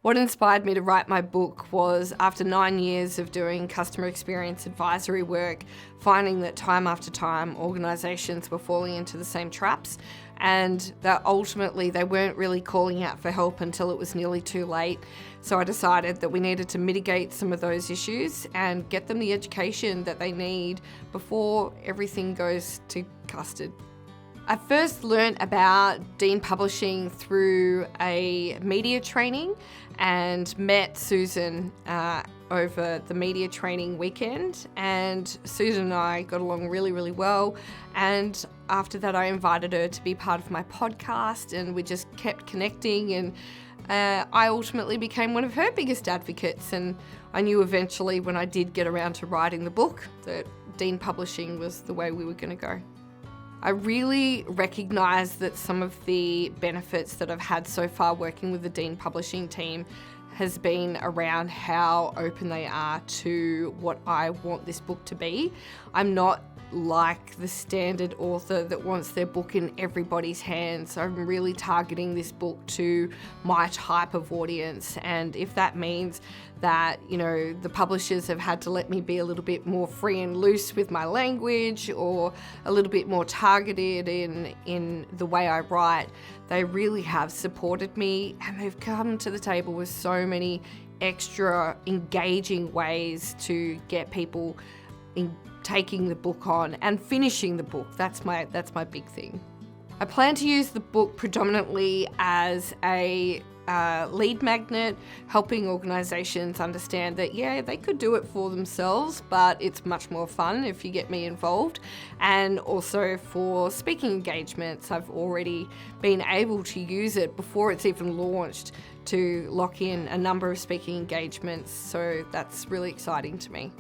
What inspired me to write my book was after 9 years of doing customer experience advisory work, finding that time after time organisations were falling into the same traps, and that ultimately they weren't really calling out for help until it was nearly too late. So I decided that we needed to mitigate some of those issues and get them the education that they need before everything goes to custard. I first learnt about Dean Publishing through a media training and met Susan over the media training weekend, and Susan and I got along really, really well, and after that I invited her to be part of my podcast, and we just kept connecting, and I ultimately became one of her biggest advocates, and I knew eventually when I did get around to writing the book that Dean Publishing was the way we were going to go. I really recognise that some of the benefits that I've had so far working with the Dean Publishing team has been around how open they are to what I want this book to be. I'm not like the standard author that wants their book in everybody's hands. I'm really targeting this book to my type of audience, and if that means that, the publishers have had to let me be a little bit more free and loose with my language or a little bit more targeted in the way I write, they really have supported me, and they've come to the table with so many extra engaging ways to get people taking the book on and finishing the book. That's my big thing. I plan to use the book predominantly as a lead magnet, helping organisations understand that, they could do it for themselves, but it's much more fun if you get me involved. And also for speaking engagements, I've already been able to use it before it's even launched to lock in a number of speaking engagements, so that's really exciting to me.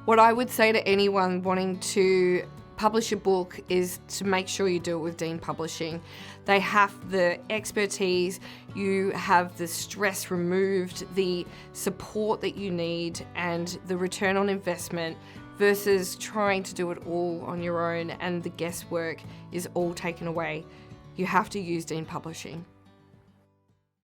What I would say to anyone wanting to publish a book is to make sure you do it with Dean Publishing. They have the expertise, you have the stress removed, the support that you need, and the return on investment versus trying to do it all on your own and the guesswork is all taken away. You have to use Dean Publishing.